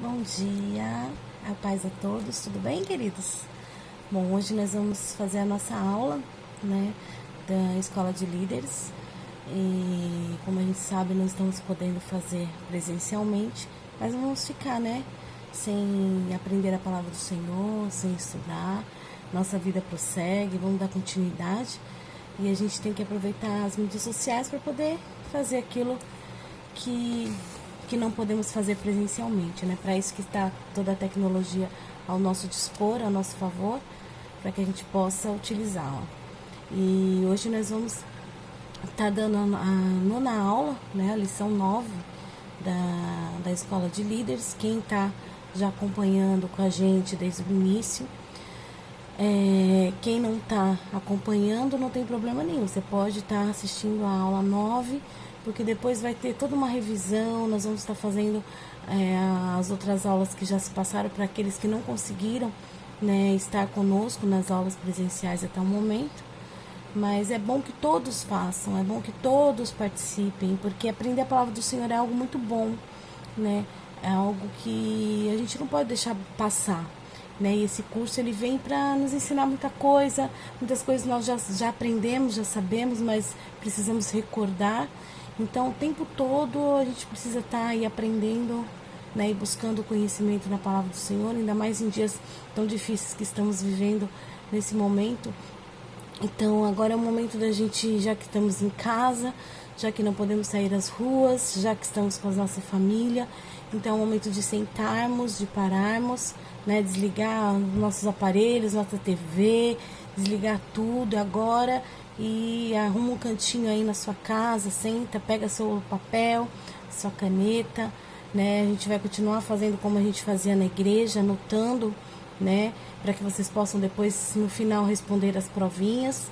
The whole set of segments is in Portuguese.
Bom dia, a paz a todos, tudo bem, queridos? Bom, hoje nós vamos fazer a nossa aula, da Escola de Líderes. E como a gente sabe, não estamos podendo fazer presencialmente, mas não vamos ficar, sem aprender a palavra do Senhor, sem estudar. Nossa vida prossegue, vamos dar continuidade e a gente tem que aproveitar as mídias sociais para poder fazer aquilo que não podemos fazer presencialmente, Para isso que está toda a tecnologia ao nosso dispor, ao nosso favor, para que a gente possa utilizá-la. E hoje nós vamos estar dando a nona aula, a lição 9 da Escola de Líderes. Quem está já acompanhando com a gente desde o início, quem não está acompanhando não tem problema nenhum, você pode estar assistindo a aula 9, porque depois vai ter toda uma revisão, nós vamos estar fazendo as outras aulas que já se passaram para aqueles que não conseguiram estar conosco nas aulas presenciais até o momento. Mas é bom que todos façam, é bom que todos participem, porque aprender a palavra do Senhor é algo muito bom, É algo que a gente não pode deixar passar, E esse curso ele vem para nos ensinar muita coisa, muitas coisas nós já aprendemos, já sabemos, mas precisamos recordar. Então, o tempo todo a gente precisa estar aí aprendendo, e buscando conhecimento na palavra do Senhor, ainda mais em dias tão difíceis que estamos vivendo nesse momento. Então, agora é o momento da gente, já que estamos em casa, já que não podemos sair às ruas, já que estamos com a nossa família, então é o momento de sentarmos, de pararmos, desligar nossos aparelhos, nossa TV, desligar tudo agora e arruma um cantinho aí na sua casa, senta, pega seu papel, sua caneta, A gente vai continuar fazendo como a gente fazia na igreja, anotando, para que vocês possam depois, no final, responder as provinhas,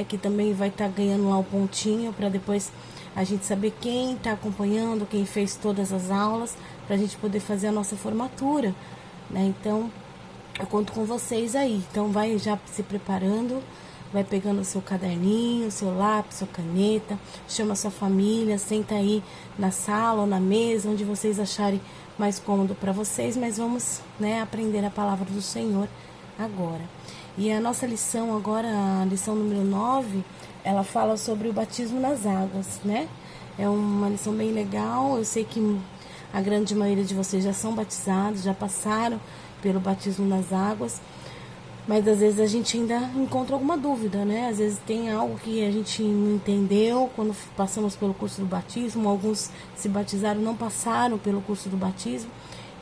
que também vai estar ganhando lá um pontinho, para depois a gente saber quem está acompanhando, quem fez todas as aulas, para a gente poder fazer a nossa formatura, Então, eu conto com vocês aí. Então, vai já se preparando, vai pegando o seu caderninho, seu lápis, sua caneta, chama a sua família, senta aí na sala ou na mesa, onde vocês acharem mais cômodo para vocês, mas vamos, aprender a palavra do Senhor agora. E a nossa lição agora, a lição número 9, ela fala sobre o batismo nas águas, É uma lição bem legal. Eu sei que a grande maioria de vocês já são batizados, já passaram pelo batismo nas águas, mas às vezes a gente ainda encontra alguma dúvida, Às vezes tem algo que a gente não entendeu quando passamos pelo curso do batismo. Alguns se batizaram, não passaram pelo curso do batismo.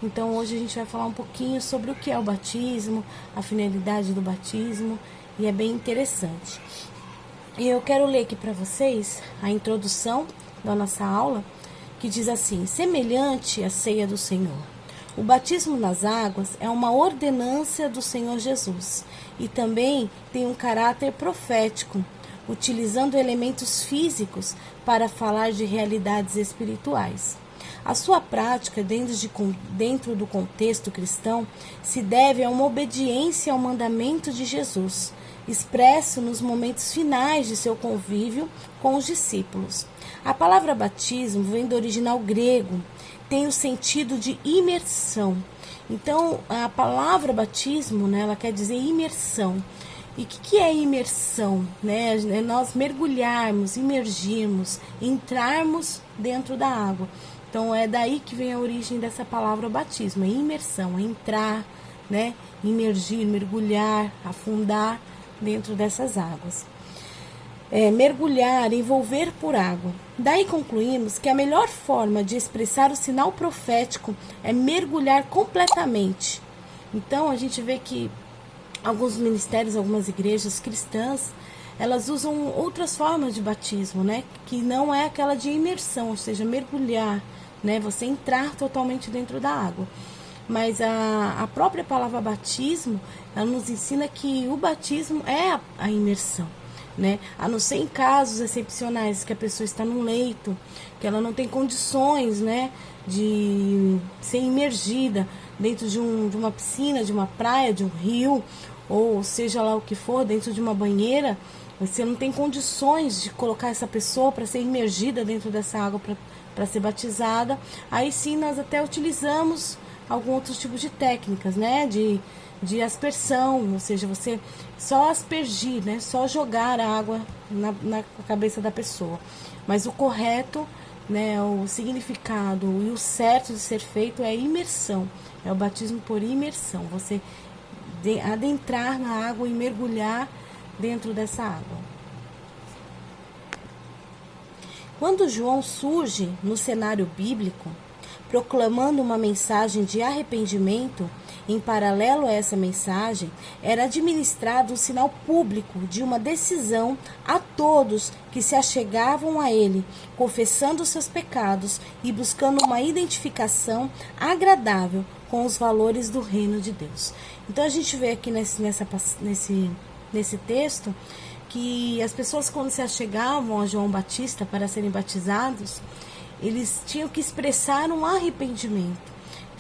Então hoje a gente vai falar um pouquinho sobre o que é o batismo, a finalidade do batismo, e é bem interessante. E eu quero ler aqui para vocês a introdução da nossa aula, que diz assim: semelhante à ceia do Senhor. O batismo nas águas é uma ordenança do Senhor Jesus e também tem um caráter profético, utilizando elementos físicos para falar de realidades espirituais. A sua prática dentro do contexto cristão se deve a uma obediência ao mandamento de Jesus, expresso nos momentos finais de seu convívio com os discípulos. A palavra batismo vem do original grego, tem o sentido de imersão. Então, a palavra batismo, ela quer dizer imersão. E o que é imersão? É nós mergulharmos, imergirmos, entrarmos dentro da água. Então, é daí que vem a origem dessa palavra batismo, é imersão, é entrar, imergir, mergulhar, afundar dentro dessas águas. Mergulhar, envolver por água. Daí concluímos que a melhor forma de expressar o sinal profético é mergulhar completamente. Então, a gente vê que alguns ministérios, algumas igrejas cristãs, elas usam outras formas de batismo, que não é aquela de imersão, ou seja, mergulhar, você entrar totalmente dentro da água. Mas a própria palavra batismo, ela nos ensina que o batismo é a imersão, A não ser em casos excepcionais, que a pessoa está num leito, que ela não tem condições, de ser imergida dentro de uma piscina, de uma praia, de um rio, ou seja lá o que for, dentro de uma banheira. Você não tem condições de colocar essa pessoa para ser imergida dentro dessa água para ser batizada. Aí sim nós até utilizamos algum outro tipo de técnicas, né? De aspersão, ou seja, você só aspergir, né? Só jogar a água na cabeça da pessoa. Mas o correto, né? O significado e o certo de ser feito é a imersão. É o batismo por imersão. Você adentrar na água e mergulhar dentro dessa água. Quando João surge no cenário bíblico, proclamando uma mensagem de arrependimento, em paralelo a essa mensagem, era administrado um sinal público de uma decisão a todos que se achegavam a ele, confessando seus pecados e buscando uma identificação agradável com os valores do reino de Deus. Então a gente vê aqui nesse texto que as pessoas, quando se achegavam a João Batista para serem batizados, eles tinham que expressar um arrependimento.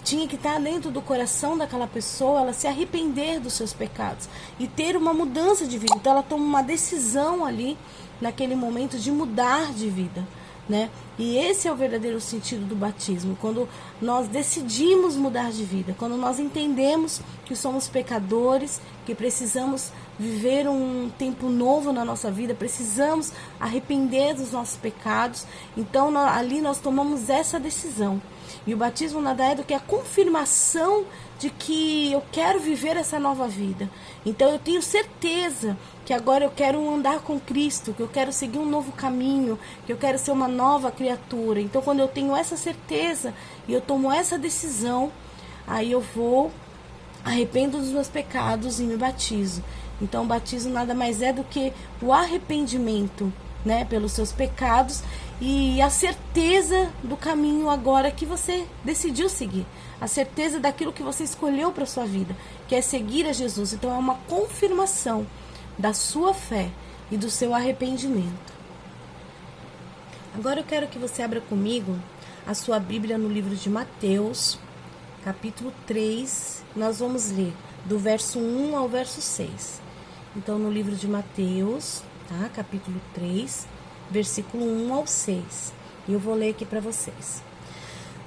Tinha que estar dentro do coração daquela pessoa, ela se arrepender dos seus pecados e ter uma mudança de vida. Então ela toma uma decisão ali, naquele momento, de mudar de vida, né? E esse é o verdadeiro sentido do batismo, quando nós decidimos mudar de vida, quando nós entendemos que somos pecadores, que precisamos viver um tempo novo na nossa vida, precisamos arrepender dos nossos pecados. Então ali nós tomamos essa decisão. E o batismo nada é do que a confirmação de que eu quero viver essa nova vida. Então eu tenho certeza que agora eu quero andar com Cristo, que eu quero seguir um novo caminho, que eu quero ser uma nova criatura. Então quando eu tenho essa certeza e eu tomo essa decisão, aí eu vou, arrependo dos meus pecados e me batizo. Então o batismo nada mais é do que o arrependimento, né, pelos seus pecados e a certeza do caminho agora que você decidiu seguir, a certeza daquilo que você escolheu para sua vida, que é seguir a Jesus. Então é uma confirmação da sua fé e do seu arrependimento. Agora eu quero que você abra comigo a sua Bíblia no livro de Mateus, capítulo 3, nós vamos ler do verso 1 ao verso 6. Então no livro de Mateus, tá? Capítulo 3, versículo 1 ao 6. E eu vou ler aqui para vocês.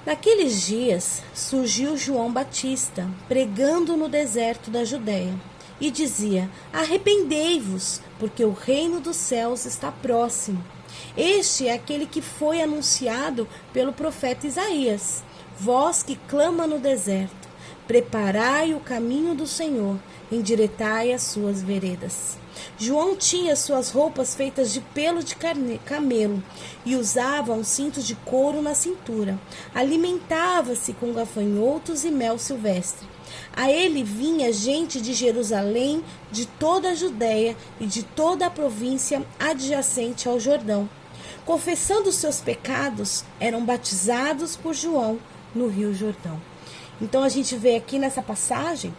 Naqueles dias surgiu João Batista, pregando no deserto da Judéia, e dizia: arrependei-vos, porque o reino dos céus está próximo. Este é aquele que foi anunciado pelo profeta Isaías. Vós que clama no deserto, preparai o caminho do Senhor, endireitai as suas veredas. João tinha suas roupas feitas de pelo de camelo e usava um cinto de couro na cintura. Alimentava-se com gafanhotos e mel silvestre. A ele vinha gente de Jerusalém, de toda a Judéia e de toda a província adjacente ao Jordão. Confessando seus pecados, eram batizados por João no Rio Jordão. Então a gente vê aqui nessa passagem,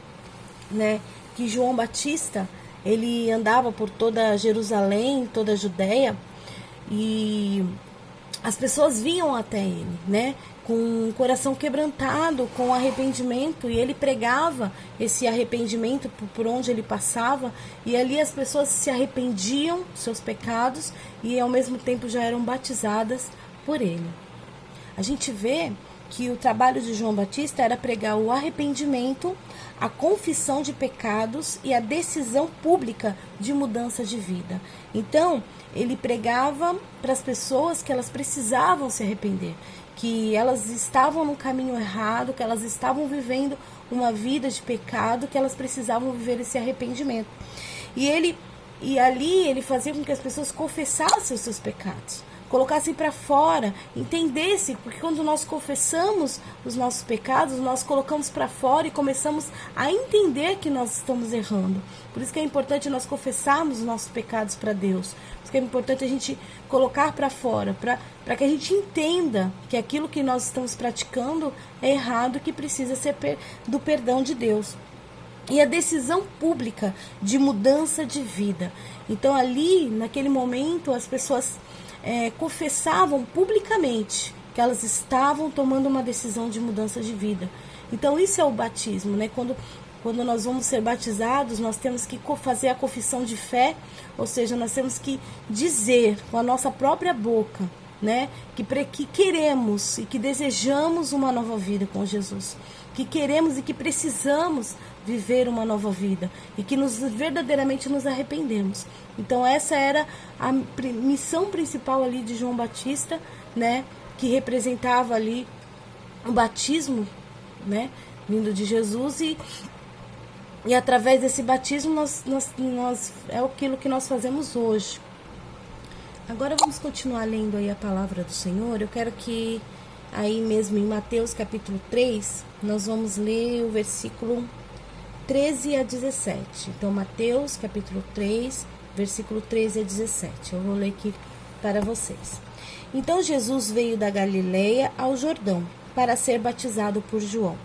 né, que João Batista, ele andava por toda Jerusalém, toda a Judéia, e as pessoas vinham até ele, né, com o coração quebrantado, com arrependimento, e ele pregava esse arrependimento por onde ele passava, e ali as pessoas se arrependiam dos seus pecados e ao mesmo tempo já eram batizadas por ele. A gente vê que o trabalho de João Batista era pregar o arrependimento, a confissão de pecados e a decisão pública de mudança de vida. Então, ele pregava para as pessoas que elas precisavam se arrepender, que elas estavam no caminho errado, que elas estavam vivendo uma vida de pecado, que elas precisavam viver esse arrependimento. E ali ele fazia com que as pessoas confessassem os seus pecados, colocassem para fora, entendessem, porque quando nós confessamos os nossos pecados, nós colocamos para fora e começamos a entender que nós estamos errando. Por isso que é importante nós confessarmos os nossos pecados para Deus. Por isso que é importante a gente colocar para fora, para que a gente entenda que aquilo que nós estamos praticando é errado, que precisa ser do perdão de Deus. E a decisão pública de mudança de vida. Então ali, naquele momento, as pessoas confessavam publicamente que elas estavam tomando uma decisão de mudança de vida. Então isso é o batismo, né? Quando nós vamos ser batizados, nós temos que fazer a confissão de fé, ou seja, nós temos que dizer com a nossa própria boca, né, que queremos e que desejamos uma nova vida com Jesus, que queremos e que precisamos viver uma nova vida e que verdadeiramente nos arrependemos. Então essa era a missão principal ali de João Batista, né, que representava ali o batismo, né, vindo de Jesus, e através desse batismo nós é aquilo que nós fazemos hoje. Agora vamos continuar lendo aí a palavra do Senhor. Eu quero que aí mesmo em Mateus capítulo 3, nós vamos ler o versículo 13 a 17. Então Mateus capítulo 3, versículo 13 a 17. Eu vou ler aqui para vocês. Então Jesus veio da Galileia ao Jordão para ser batizado por João.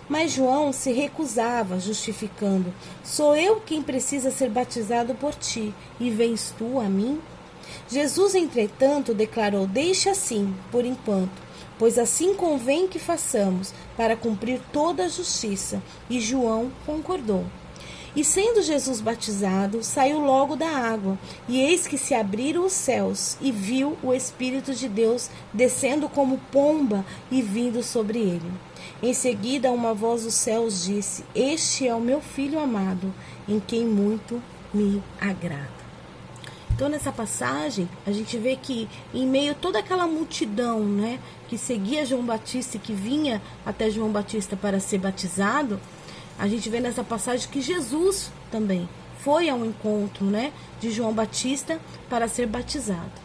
Mas João se recusava, justificando: sou eu quem precisa ser batizado por ti, e vens tu a mim? Jesus, entretanto, declarou: deixe assim, por enquanto, pois assim convém que façamos, para cumprir toda a justiça. E João concordou. E sendo Jesus batizado, saiu logo da água, e eis que se abriram os céus, e viu o Espírito de Deus descendo como pomba e vindo sobre ele. Em seguida, uma voz dos céus disse: este é o meu Filho amado, em quem muito me agrada. Então, nessa passagem, a gente vê que em meio a toda aquela multidão, né, que seguia João Batista e que vinha até João Batista para ser batizado, a gente vê nessa passagem que Jesus também foi ao encontro, né, de João Batista para ser batizado.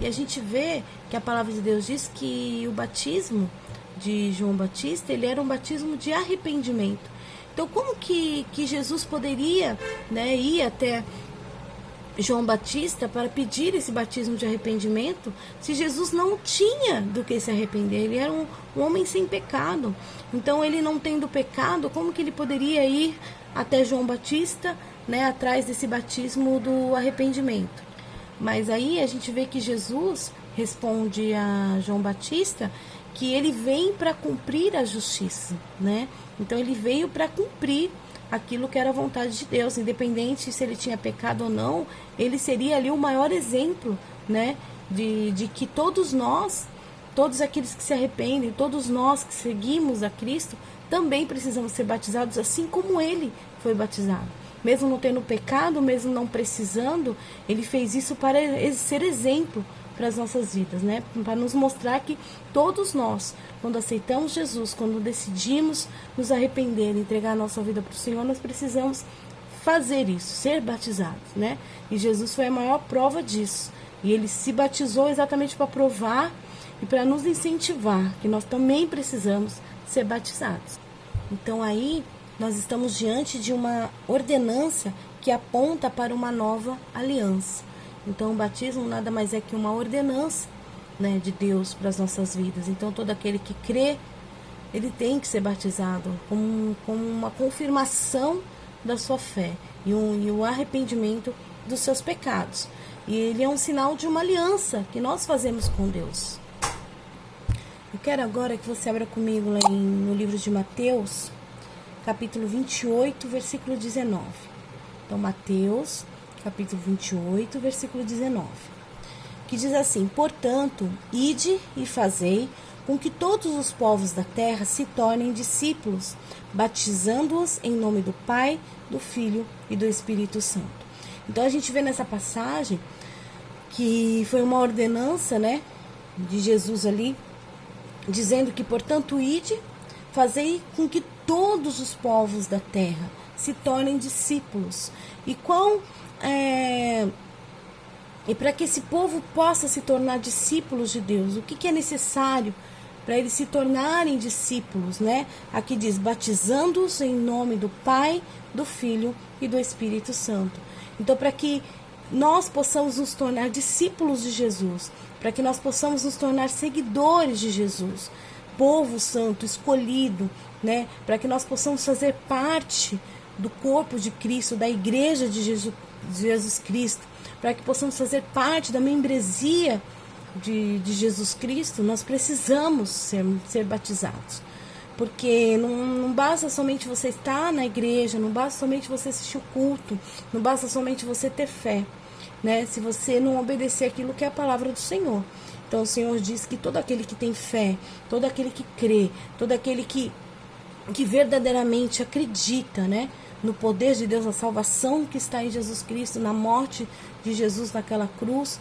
E a gente vê que a palavra de Deus diz que o batismo de João Batista, ele era um batismo de arrependimento. Então, como que Jesus poderia, né, ir até João Batista para pedir esse batismo de arrependimento, se Jesus não tinha do que se arrepender? Ele era um homem sem pecado. Então, ele não tendo pecado, como que ele poderia ir até João Batista, né, atrás desse batismo do arrependimento? Mas aí a gente vê que Jesus responde a João Batista que ele vem para cumprir a justiça, né? Então ele veio para cumprir aquilo que era a vontade de Deus, independente se ele tinha pecado ou não. Ele seria ali o maior exemplo, né, de que todos nós, todos aqueles que se arrependem, todos nós que seguimos a Cristo, também precisamos ser batizados assim como ele foi batizado. Mesmo não tendo pecado, mesmo não precisando, ele fez isso para ser exemplo para as nossas vidas, né? Para nos mostrar que todos nós, quando aceitamos Jesus, quando decidimos nos arrepender, entregar a nossa vida para o Senhor, nós precisamos fazer isso, ser batizados, né? E Jesus foi a maior prova disso. E ele se batizou exatamente para provar e para nos incentivar que nós também precisamos ser batizados. Então aí nós estamos diante de uma ordenança que aponta para uma nova aliança. Então, o batismo nada mais é que uma ordenança, né, de Deus para as nossas vidas. Então, todo aquele que crê, ele tem que ser batizado como uma confirmação da sua fé e o arrependimento dos seus pecados. E ele é um sinal de uma aliança que nós fazemos com Deus. Eu quero agora que você abra comigo lá no livro de Mateus, capítulo 28, versículo 19. Então, Mateus capítulo 28, versículo 19, que diz assim: portanto, ide e fazei com que todos os povos da terra se tornem discípulos, batizando-os em nome do Pai, do Filho e do Espírito Santo. Então a gente vê nessa passagem que foi uma ordenança, né, de Jesus ali, dizendo que, portanto, ide, fazei com que todos os povos da terra se tornem discípulos. E para que esse povo possa se tornar discípulos de Deus, o que é necessário para eles se tornarem discípulos, né? Aqui diz: batizando-os em nome do Pai, do Filho e do Espírito Santo. Então, para que nós possamos nos tornar discípulos de Jesus, para que nós possamos nos tornar seguidores de Jesus, povo santo, escolhido, né? Para que nós possamos fazer parte do corpo de Cristo, da igreja de Jesus Cristo, para que possamos fazer parte da membresia de Jesus Cristo, nós precisamos ser batizados. Porque não basta somente você estar na igreja, não basta somente você assistir o culto, não basta somente você ter fé, né? Se você não obedecer aquilo que é a palavra do Senhor. Então o Senhor diz que todo aquele que tem fé, todo aquele que crê, todo aquele que que verdadeiramente acredita, né, no poder de Deus, na salvação que está em Jesus Cristo, na morte de Jesus naquela cruz.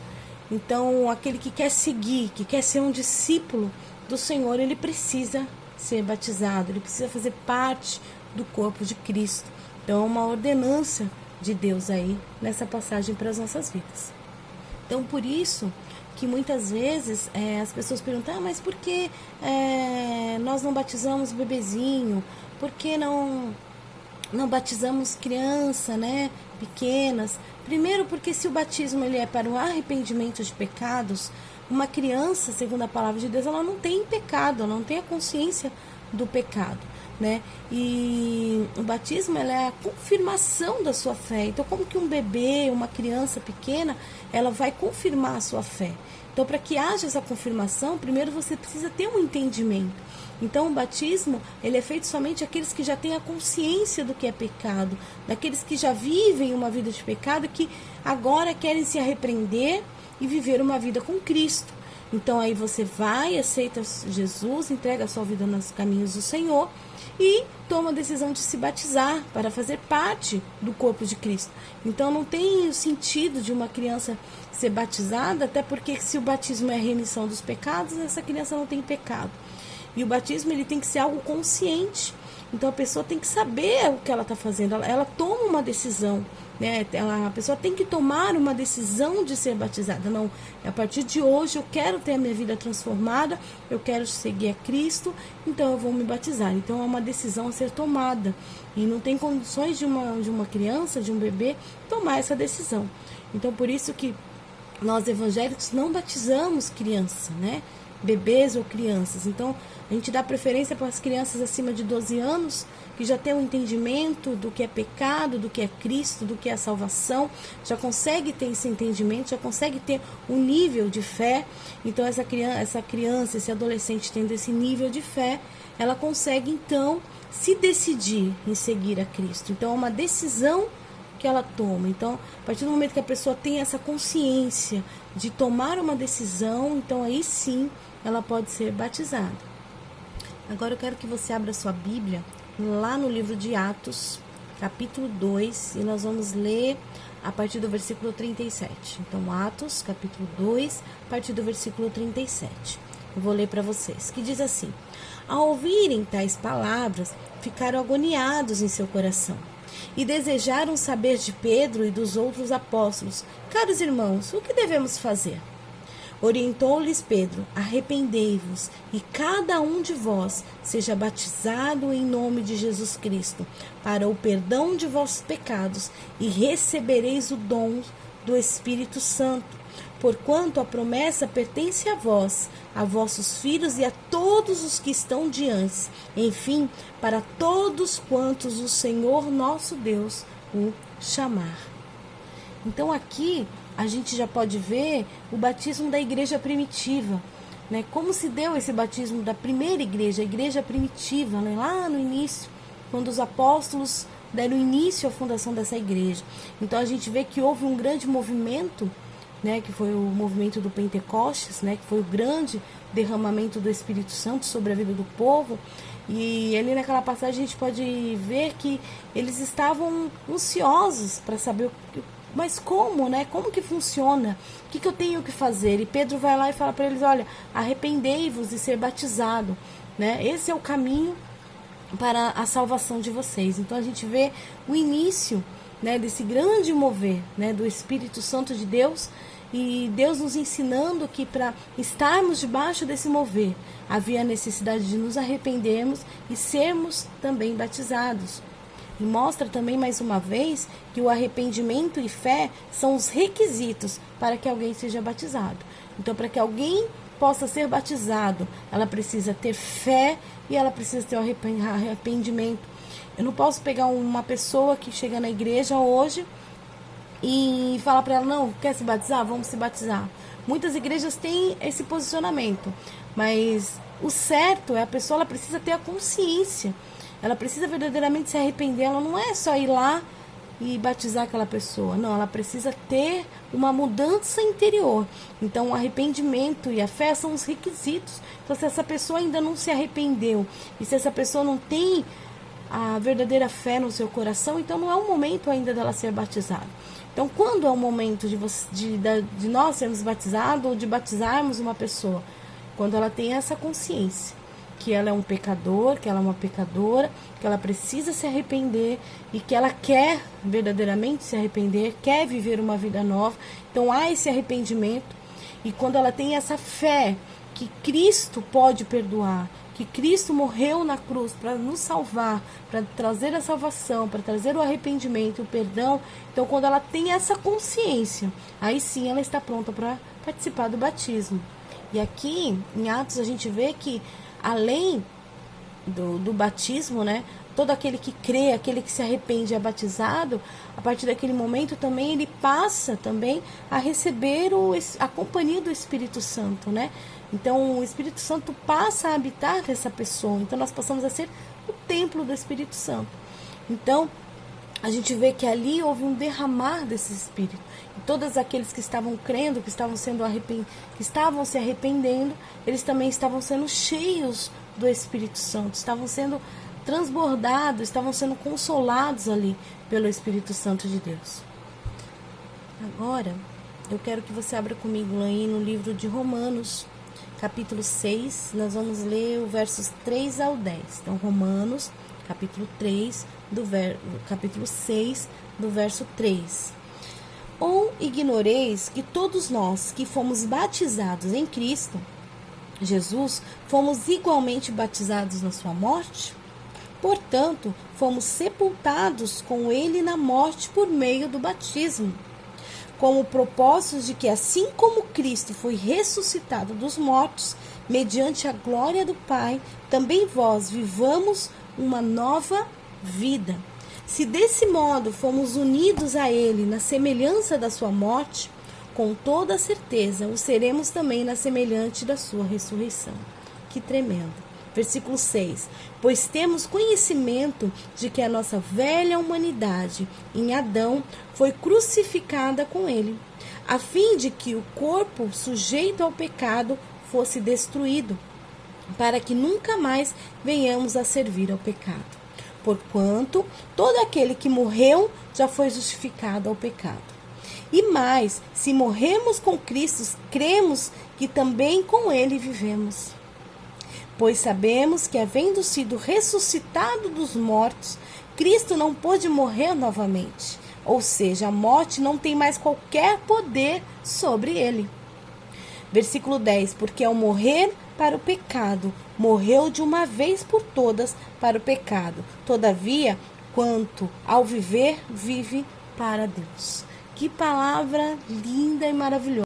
Então, aquele que quer seguir, que quer ser um discípulo do Senhor, ele precisa ser batizado, ele precisa fazer parte do corpo de Cristo. Então, é uma ordenança de Deus aí nessa passagem para as nossas vidas. Então, por isso que muitas vezes as pessoas perguntam, mas por que nós não batizamos bebezinho? Por que não batizamos criança, né, pequenas? Primeiro, porque se o batismo ele é para o arrependimento de pecados, uma criança, segundo a palavra de Deus, ela não tem pecado, ela não tem a consciência do pecado, né? E o batismo ela é a confirmação da sua fé. Então, como que um bebê, uma criança pequena, ela vai confirmar a sua fé? Então, para que haja essa confirmação, primeiro você precisa ter um entendimento. Então, o batismo, ele é feito somente aqueles que já têm a consciência do que é pecado, daqueles que já vivem uma vida de pecado, que agora querem se arrepender e viver uma vida com Cristo. Então, aí você vai, aceita Jesus, entrega a sua vida nos caminhos do Senhor e toma a decisão de se batizar para fazer parte do corpo de Cristo. Então, não tem o sentido de uma criança ser batizada, até porque se o batismo é a remissão dos pecados, essa criança não tem pecado. E o batismo ele tem que ser algo consciente. Então a pessoa tem que saber o que ela está fazendo. Ela toma uma decisão, né? A pessoa tem que tomar uma decisão de ser batizada. Não, a partir de hoje eu quero ter a minha vida transformada, eu quero seguir a Cristo, então eu vou me batizar. Então é uma decisão a ser tomada. E não tem condições de uma criança, de um bebê, tomar essa decisão. Então por isso que nós evangélicos não batizamos criança, né? Bebês ou crianças. Então, a gente dá preferência para as crianças acima de 12 anos, que já tem um entendimento do que é pecado, do que é Cristo, do que é a salvação, já consegue ter esse entendimento, já consegue ter um nível de fé. Então, essa criança, esse adolescente tendo esse nível de fé, ela consegue, então, se decidir em seguir a Cristo. Então, é uma decisão que ela toma. Então, a partir do momento que a pessoa tem essa consciência de tomar uma decisão, então aí sim ela pode ser batizada. Agora eu quero que você abra sua Bíblia lá no livro de Atos, capítulo 2, e nós vamos ler a partir do versículo 37. Então, Atos, capítulo 2, a partir do versículo 37. Eu vou ler para vocês, que diz assim: Ao ouvirem tais palavras, ficaram agoniados em seu coração e desejaram saber de Pedro e dos outros apóstolos: Caros irmãos, o que devemos fazer? Orientou-lhes Pedro: Arrependei-vos e cada um de vós seja batizado em nome de Jesus Cristo para o perdão de vossos pecados e recebereis o dom do Espírito Santo. Porquanto a promessa pertence a vós, a vossos filhos e a todos os que estão diante, enfim, para todos quantos o Senhor nosso Deus o chamar. Então aqui a gente já pode ver o batismo da igreja primitiva, né? Como se deu esse batismo da primeira igreja, a igreja primitiva, né? Lá no início, quando os apóstolos deram início à fundação dessa igreja. Então a gente vê que houve um grande movimento, né, que foi o movimento do Pentecostes, né, que foi o grande derramamento do Espírito Santo sobre a vida do povo. E ali naquela passagem a gente pode ver que eles estavam ansiosos para saber mas como, né? Como que funciona? O que eu tenho que fazer? E Pedro vai lá e fala para eles: olha, arrependei-vos e ser batizado, né? Esse é o caminho para a salvação de vocês. Então a gente vê o início, né, desse grande mover, né, do Espírito Santo de Deus, e Deus nos ensinando que para estarmos debaixo desse mover havia a necessidade de nos arrependermos e sermos também batizados. E mostra também mais uma vez que o arrependimento e fé são os requisitos para que alguém seja batizado. Então, para que alguém possa ser batizado, ela precisa ter fé e ela precisa ter o arrependimento. Eu não posso pegar uma pessoa que chega na igreja hoje e falar para ela: não, quer se batizar? Vamos se batizar. Muitas igrejas têm esse posicionamento, mas o certo é a pessoa, ela precisa ter a consciência. Ela precisa verdadeiramente se arrepender. Ela não é só ir lá e batizar aquela pessoa. Não, ela precisa ter uma mudança interior. Então, o arrependimento e a fé são os requisitos. Então, se essa pessoa ainda não se arrependeu e se essa pessoa não tem a verdadeira fé no seu coração, então não é o momento ainda dela ser batizada. Então, quando é o momento de nós sermos batizados ou de batizarmos uma pessoa? Quando ela tem essa consciência que ela é um pecador, que ela é uma pecadora, que ela precisa se arrepender e que ela quer verdadeiramente se arrepender, quer viver uma vida nova. Então há esse arrependimento, e quando ela tem essa fé que Cristo pode perdoar, que Cristo morreu na cruz para nos salvar, para trazer a salvação, para trazer o arrependimento, o perdão. Então, quando ela tem essa consciência, aí sim ela está pronta para participar do batismo. E aqui em Atos a gente vê que além do batismo, né, todo aquele que crê, aquele que se arrepende é batizado, a partir daquele momento também ele passa também a receber a companhia do Espírito Santo, né? Então o Espírito Santo passa a habitar nessa pessoa, então nós passamos a ser o templo do Espírito Santo. Então a gente vê que ali houve um derramar desse Espírito. E todos aqueles que estavam crendo, que estavam se arrependendo, eles também estavam sendo cheios do Espírito Santo, estavam sendo transbordados, estavam sendo consolados ali pelo Espírito Santo de Deus. Agora, eu quero que você abra comigo aí no livro de Romanos, capítulo 6, nós vamos ler os versos 3 ao 10. Então, Romanos, capítulo 6, do verso 3. Ou ignoreis que todos nós que fomos batizados em Cristo Jesus, fomos igualmente batizados na sua morte? Portanto, fomos sepultados com ele na morte por meio do batismo, com o propósito de que, assim como Cristo foi ressuscitado dos mortos, mediante a glória do Pai, também vós vivamos uma nova vida. Se desse modo fomos unidos a ele na semelhança da sua morte, com toda certeza o seremos também na semelhante da sua ressurreição. Que tremendo. Versículo 6. Pois temos conhecimento de que a nossa velha humanidade, em Adão, foi crucificada com ele, a fim de que o corpo sujeito ao pecado fosse destruído, para que nunca mais venhamos a servir ao pecado. Porquanto todo aquele que morreu já foi justificado ao pecado. E mais, se morremos com Cristo, cremos que também com ele vivemos. Pois sabemos que, havendo sido ressuscitado dos mortos, Cristo não pôde morrer novamente. Ou seja, a morte não tem mais qualquer poder sobre ele. Versículo 10. Porque ao morrer para o pecado, morreu de uma vez por todas para o pecado. Todavia, quanto ao viver, vive para Deus. Que palavra linda e maravilhosa.